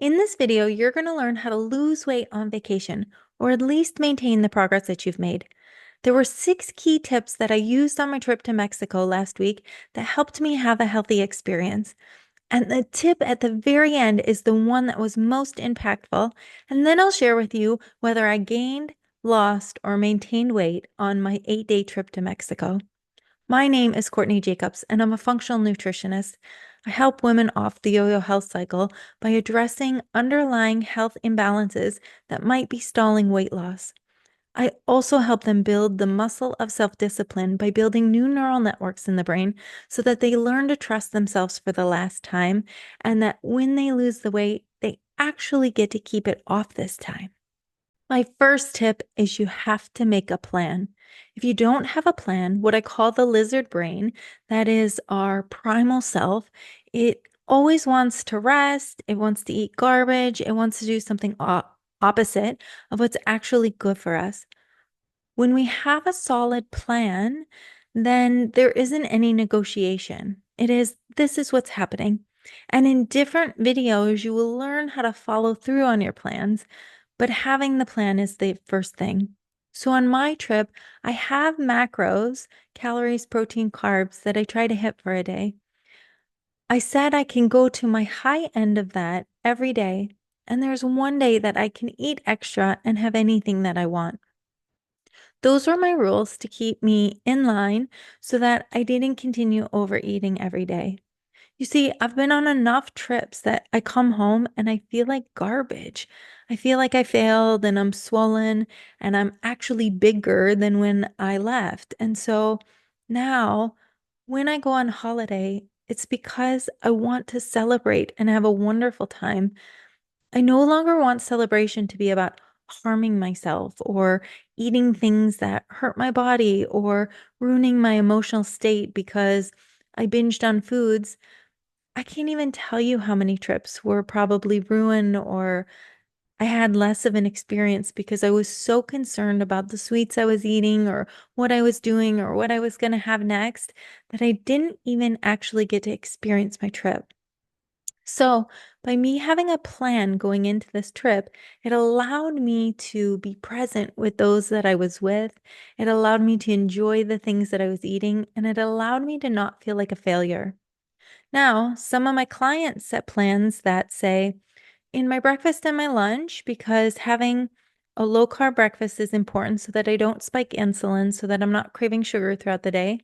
In this video, you're going to learn how to lose weight on vacation, or at least maintain the progress that you've made. There were 6 key tips that I used on my trip to Mexico last week that helped me have a healthy experience. And the tip at the very end is the one that was most impactful. And then I'll share with you whether I gained, lost, or maintained weight on my 8-day trip to Mexico. My name is Courtney Jacobs, and I'm a functional nutritionist. I help women off the yo-yo health cycle by addressing underlying health imbalances that might be stalling weight loss. I also help them build the muscle of self-discipline by building new neural networks in the brain so that they learn to trust themselves for the last time, and that when they lose the weight, they actually get to keep it off this time. My first tip is you have to make a plan. If you don't have a plan, what I call the lizard brain, that is our primal self, it always wants to rest, it wants to eat garbage, it wants to do something opposite of what's actually good for us. When we have a solid plan, then there isn't any negotiation. This is what's happening. And in different videos, you will learn how to follow through on your plans, but having the plan is the first thing. So on my trip, I have macros, calories, protein, carbs that I try to hit for a day. I said I can go to my high end of that every day, and there's one day that I can eat extra and have anything that I want. Those were my rules to keep me in line so that I didn't continue overeating every day. You see, I've been on enough trips that I come home and I feel like garbage. I feel like I failed and I'm swollen and I'm actually bigger than when I left. And so now when I go on holiday, it's because I want to celebrate and have a wonderful time. I no longer want celebration to be about harming myself or eating things that hurt my body or ruining my emotional state because I binged on foods. I can't even tell you how many trips were probably ruined or I had less of an experience because I was so concerned about the sweets I was eating or what I was doing or what I was going to have next that I didn't even actually get to experience my trip. So, by me having a plan going into this trip, it allowed me to be present with those that I was with. It allowed me to enjoy the things that I was eating, and it allowed me to not feel like a failure. Now, some of my clients set plans that say, in my breakfast and my lunch, because having a low carb breakfast is important so that I don't spike insulin, so that I'm not craving sugar throughout the day.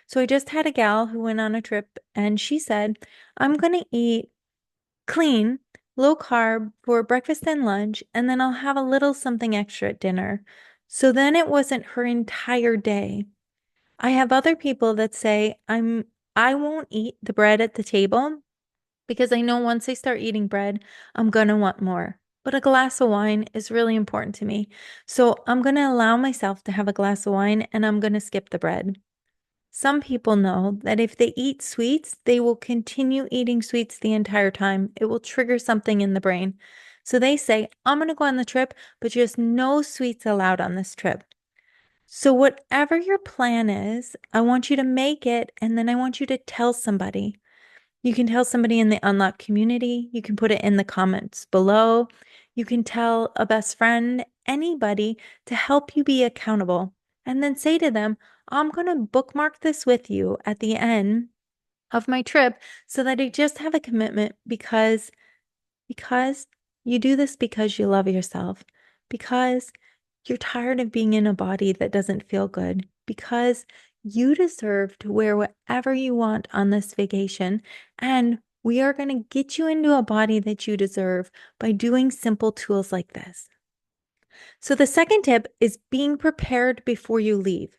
So I just had a gal who went on a trip and she said, I'm going to eat clean, low carb for breakfast and lunch, and then I'll have a little something extra at dinner. So then it wasn't her entire day. I have other people that say I won't eat the bread at the table because I know once I start eating bread, I'm gonna want more. But a glass of wine is really important to me. So I'm gonna allow myself to have a glass of wine and I'm gonna skip the bread. Some people know that if they eat sweets, they will continue eating sweets the entire time. It will trigger something in the brain. So they say, I'm going to go on the trip, but just no sweets allowed on this trip. So, whatever your plan is, I want you to make it and then I want you to tell somebody. You can tell somebody in the Unlocked community. You can put it in the comments below. You can tell a best friend, anybody to help you be accountable. And then say to them, I'm going to bookmark this with you at the end of my trip so that I just have a commitment because you do this because you love yourself, because you're tired of being in a body that doesn't feel good, because you deserve to wear whatever you want on this vacation. And we are going to get you into a body that you deserve by doing simple tools like this. So, the second tip is being prepared before you leave.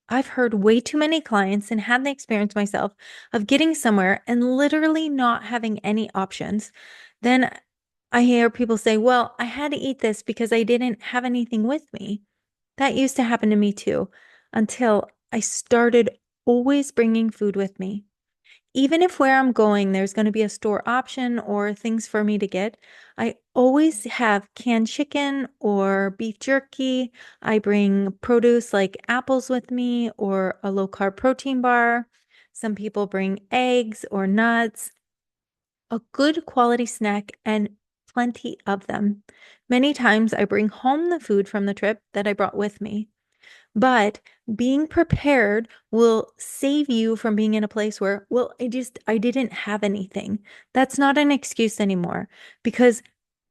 I've heard way too many clients and had the experience myself of getting somewhere and literally not having any options. Then I hear people say, well, I had to eat this because I didn't have anything with me. That used to happen to me too, until I started always bringing food with me. Even if where I'm going, there's going to be a store option or things for me to get, I always have canned chicken or beef jerky. I bring produce like apples with me or a low carb protein bar. Some people bring eggs or nuts, a good quality snack, and plenty of them. Many times I bring home the food from the trip that I brought with me. But being prepared will save you from being in a place where, well, I didn't have anything. That's not an excuse anymore because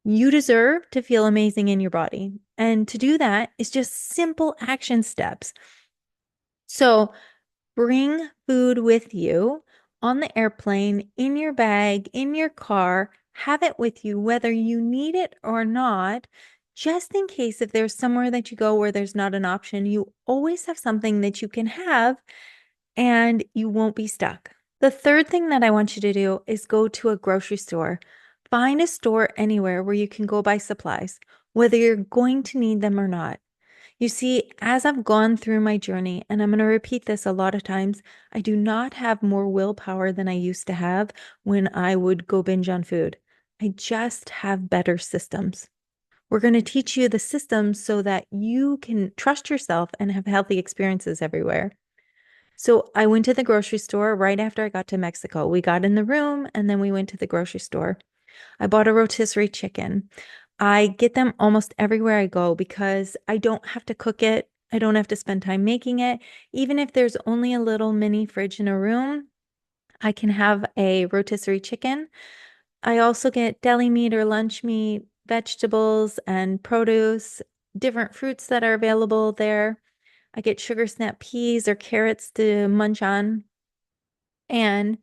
you deserve to feel amazing in your body. And to do that is just simple action steps. So bring food with you on the airplane, in your bag, in your car. Have it with you, whether you need it or not, just in case if there's somewhere that you go where there's not an option, you always have something that you can have and you won't be stuck. The third thing that I want you to do is go to a grocery store. Find a store anywhere where you can go buy supplies, whether you're going to need them or not. You see, as I've gone through my journey, and I'm going to repeat this a lot of times, I do not have more willpower than I used to have when I would go binge on food. I just have better systems. We're going to teach you the systems so that you can trust yourself and have healthy experiences everywhere. So I went to the grocery store right after I got to Mexico. We got in the room and then we went to the grocery store. I bought a rotisserie chicken. I get them almost everywhere I go because I don't have to cook it. I don't have to spend time making it. Even if there's only a little mini fridge in a room, I can have a rotisserie chicken. I also get deli meat or lunch meat, vegetables and produce, different fruits that are available there. I get sugar snap peas or carrots to munch on. And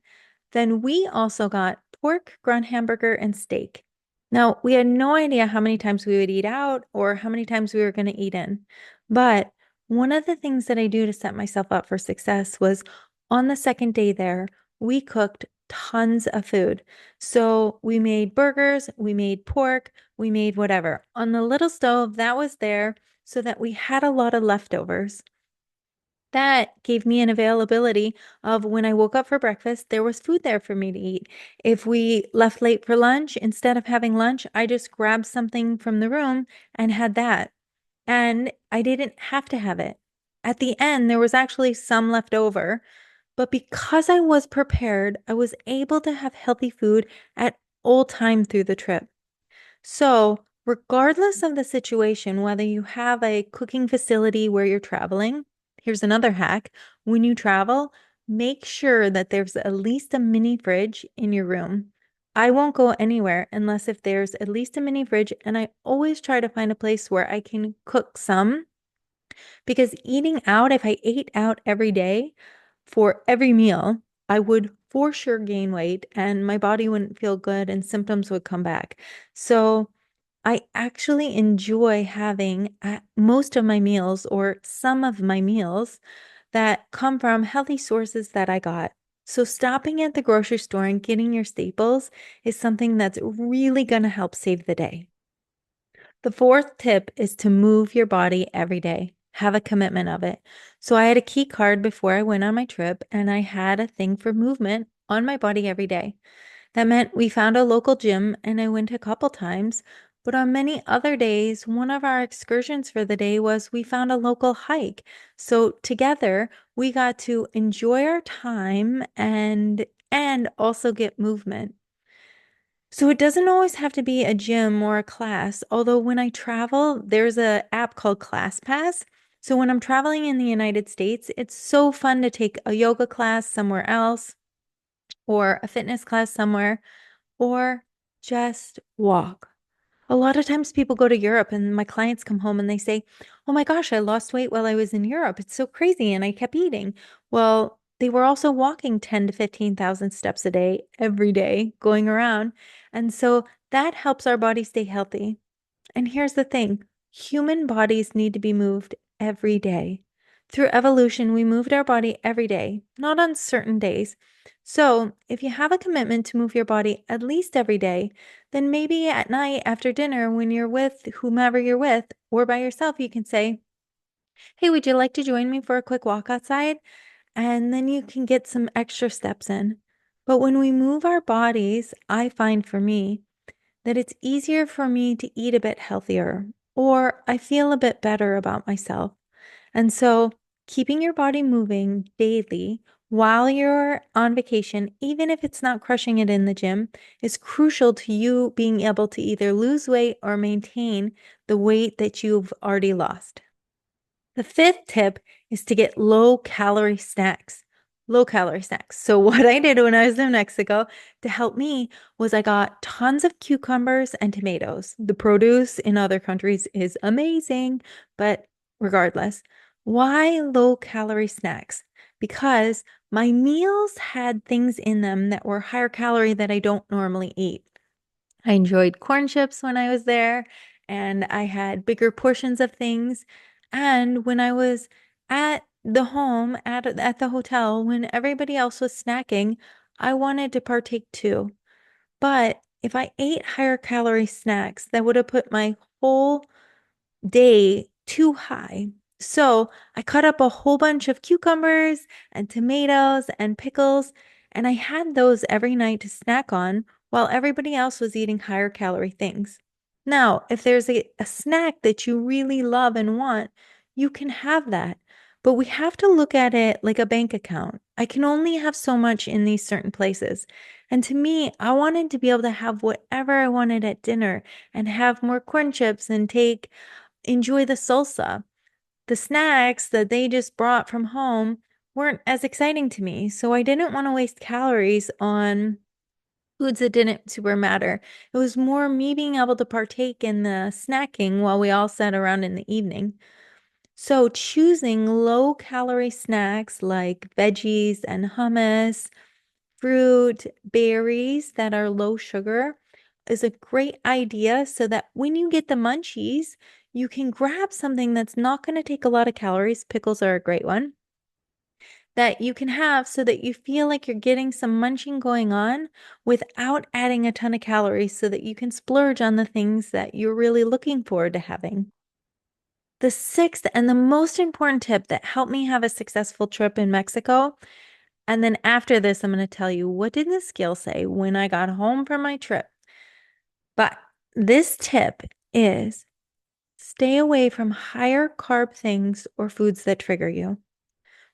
then we also got pork, ground hamburger, and steak. Now, we had no idea how many times we would eat out or how many times we were going to eat in. But one of the things that I do to set myself up for success was on the second day there, we cooked tons of food. So we made burgers, we made pork, we made whatever. On the little stove that was there so that we had a lot of leftovers. That gave me an availability of when I woke up for breakfast, there was food there for me to eat. If we left late for lunch, instead of having lunch, I just grabbed something from the room and had that. And I didn't have to have it. At the end, there was actually some left over, but because I was prepared, I was able to have healthy food at all time through the trip. So, regardless of the situation, whether you have a cooking facility where you're traveling, here's another hack. When you travel, make sure that there's at least a mini fridge in your room. I won't go anywhere unless if there's at least a mini fridge, and I always try to find a place where I can cook some because eating out, if I ate out every day for every meal, I would for sure gain weight and my body wouldn't feel good and symptoms would come back. So, I actually enjoy having most of my meals or some of my meals that come from healthy sources that I got. So, stopping at the grocery store and getting your staples is something that's really going to help save the day. The fourth tip is to move your body every day. Have a commitment of it. So, I had a key card before I went on my trip, and I had a thing for movement on my body every day. That meant we found a local gym and I went a couple times. But on many other days, one of our excursions for the day was we found a local hike. So together we got to enjoy our time and also get movement. So it doesn't always have to be a gym or a class, although when I travel, there's a app called ClassPass. So when I'm traveling in the United States, it's so fun to take a yoga class somewhere else or a fitness class somewhere or just walk. A lot of times people go to Europe and my clients come home and they say, "Oh my gosh, I lost weight while I was in Europe. It's so crazy." And I kept eating. Well, they were also walking 10 to 15,000 steps a day, every day, going around. And so that helps our body stay healthy. And here's the thing, human bodies need to be moved every day. Through evolution, we moved our body every day, not on certain days. So, if you have a commitment to move your body at least every day, then maybe at night after dinner, when you're with whomever you're with or by yourself, you can say, "Hey, would you like to join me for a quick walk outside?" And then you can get some extra steps in. But when we move our bodies, I find for me, that it's easier for me to eat a bit healthier or I feel a bit better about myself. And so, keeping your body moving daily, while you're on vacation, even if it's not crushing it in the gym, is crucial to you being able to either lose weight or maintain the weight that you've already lost. The fifth tip is to get low calorie snacks. Low calorie snacks. So, what I did when I was in Mexico to help me was I got tons of cucumbers and tomatoes. The produce in other countries is amazing, but regardless, why low calorie snacks? Because my meals had things in them that were higher calorie that I don't normally eat. I enjoyed corn chips when I was there, and I had bigger portions of things. And when I was at the home, at the hotel, when everybody else was snacking, I wanted to partake too. But if I ate higher calorie snacks, that would have put my whole day too high. So I cut up a whole bunch of cucumbers and tomatoes and pickles, and I had those every night to snack on while everybody else was eating higher calorie things. Now, if there's a snack that you really love and want, you can have that. But we have to look at it like a bank account. I can only have so much in these certain places. And to me, I wanted to be able to have whatever I wanted at dinner and have more corn chips and enjoy the salsa. The snacks that they just brought from home weren't as exciting to me, so I didn't want to waste calories on foods that didn't super matter. It was more me being able to partake in the snacking while we all sat around in the evening. So choosing low calorie snacks like veggies and hummus, fruit, berries that are low sugar is a great idea so that when you get the munchies, you can grab something that's not going to take a lot of calories. Pickles are a great one that you can have so that you feel like you're getting some munching going on without adding a ton of calories so that you can splurge on the things that you're really looking forward to having. The sixth and the most important tip that helped me have a successful trip in Mexico. And then after this, I'm going to tell you what did the scale say when I got home from my trip. But this tip is stay away from higher carb things or foods that trigger you.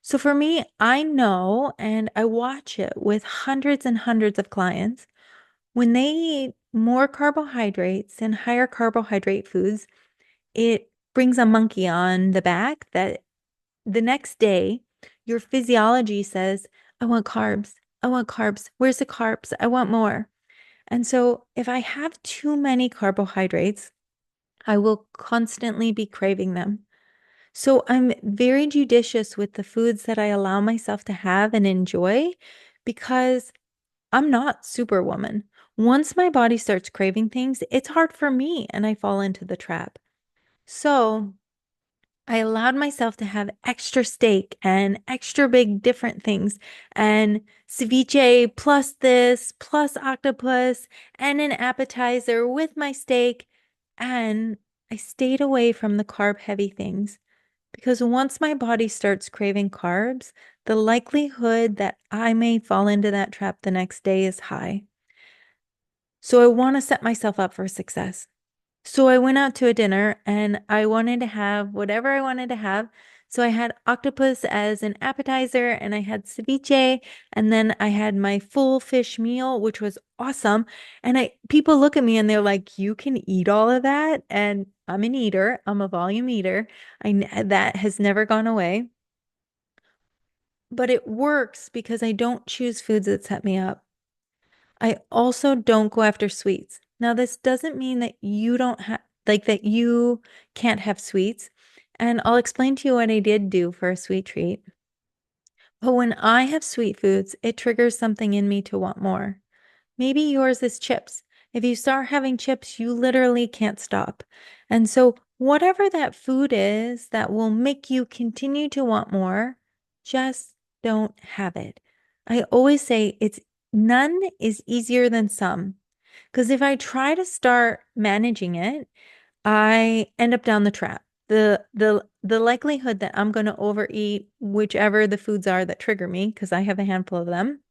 So for me, I know and I watch it with hundreds and hundreds of clients. When they eat more carbohydrates and higher carbohydrate foods, it brings a monkey on the back that the next day your physiology says, I want carbs. I want carbs. Where's the carbs? I want more. And so if I have too many carbohydrates, I will constantly be craving them. So I'm very judicious with the foods that I allow myself to have and enjoy because I'm not superwoman. Once my body starts craving things, it's hard for me and I fall into the trap. So I allowed myself to have extra steak and extra big different things and ceviche plus this plus octopus and an appetizer with my steak. And I stayed away from the carb heavy things because once my body starts craving carbs, the likelihood that I may fall into that trap the next day is high. So I want to set myself up for success. So I went out to a dinner and I wanted to have whatever I wanted to have. So I had octopus as an appetizer and I had ceviche and then I had my full fish meal, which was awesome. And people look at me and they're like, "You can eat all of that?" And I'm an eater. I'm a volume eater. That has never gone away. But it works because I don't choose foods that set me up. I also don't go after sweets. Now, this doesn't mean that you don't have, like, that you can't have sweets. And I'll explain to you what I did do for a sweet treat. But when I have sweet foods, it triggers something in me to want more. Maybe yours is chips. If you start having chips, you literally can't stop. And so, whatever that food is that will make you continue to want more, just don't have it. I always say it's none is easier than some. Because if I try to start managing it, I end up down the trap. The likelihood that I'm going to overeat whichever the foods are that trigger me, because I have a handful of them,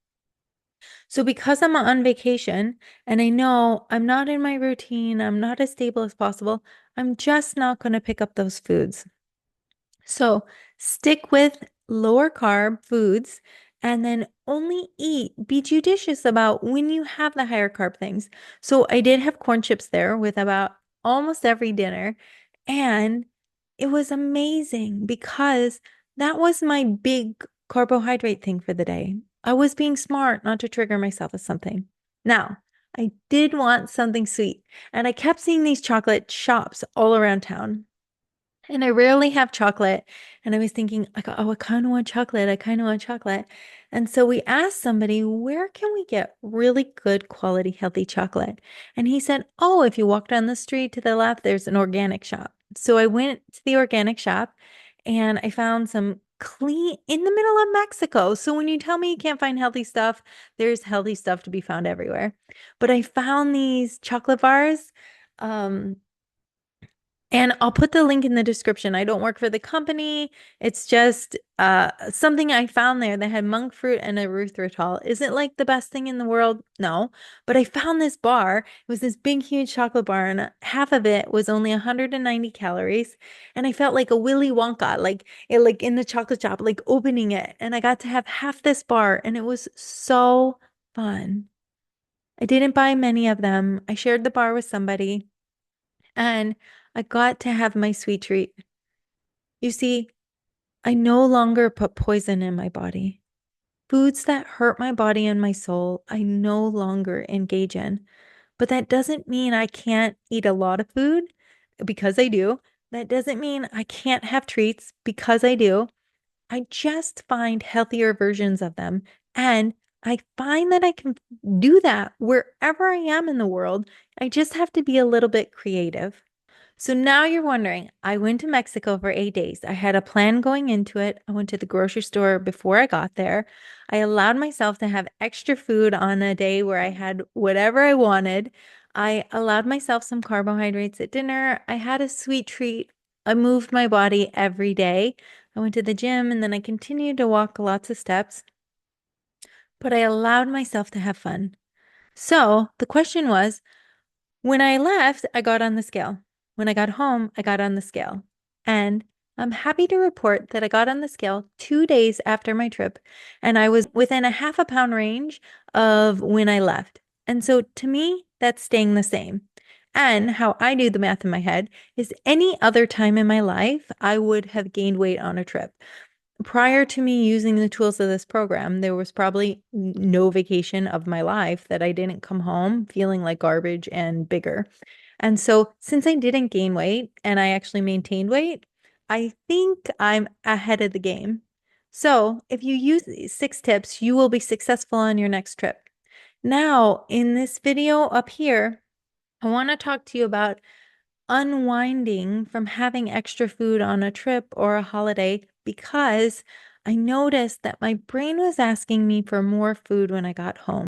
so because I'm on vacation and I know I'm not in my routine, I'm not as stable as possible, I'm just not going to pick up those foods. So stick with lower carb foods and then only be judicious about when you have the higher carb things. So I did have corn chips there with about almost every dinner, and it was amazing because that was my big carbohydrate thing for the day. I was being smart not to trigger myself with something. Now, I did want something sweet, and I kept seeing these chocolate shops all around town. And I rarely have chocolate. And I was thinking, I go, oh, I kind of want chocolate. I kind of want chocolate. And so we asked somebody, where can we get really good quality, healthy chocolate? And he said, oh, if you walk down the street to the left, there's an organic shop. So I went to the organic shop and I found some clean in the middle of Mexico. So when you tell me you can't find healthy stuff, there's healthy stuff to be found everywhere. But I found these chocolate bars. Um, and I'll put the link in the description. I don't work for the company. It's just something I found there that had monk fruit and erythritol. Is it like the best thing in the world? No. But I found this bar. It was this big, huge chocolate bar, and half of it was only 190 calories. And I felt like a Willy Wonka, like in the chocolate shop, like opening it. And I got to have half this bar, and it was so fun. I didn't buy many of them. I shared the bar with somebody. And I got to have my sweet treat. You see, I no longer put poison in my body. Foods that hurt my body and my soul, I no longer engage in. But that doesn't mean I can't eat a lot of food because I do. That doesn't mean I can't have treats because I do. I just find healthier versions of them. And I find that I can do that wherever I am in the world. I just have to be a little bit creative. So now you're wondering, I went to Mexico for 8 days. I had a plan going into it. I went to the grocery store before I got there. I allowed myself to have extra food on a day where I had whatever I wanted. I allowed myself some carbohydrates at dinner. I had a sweet treat. I moved my body every day. I went to the gym and then I continued to walk lots of steps, but I allowed myself to have fun. So the question was, when I left, I got on the scale. When I got home, I got on the scale. And I'm happy to report that I got on the scale 2 days after my trip, and I was within a half a pound range of when I left. And so to me, that's staying the same. And how I do the math in my head is any other time in my life, I would have gained weight on a trip. Prior to me using the tools of this program, there was probably no vacation of my life that I didn't come home feeling like garbage and bigger. And so, since I didn't gain weight and I actually maintained weight, I think I'm ahead of the game. So, if you use these 6 tips, you will be successful on your next trip. Now, in this video up here, I want to talk to you about unwinding from having extra food on a trip or a holiday because I noticed that my brain was asking me for more food when I got home.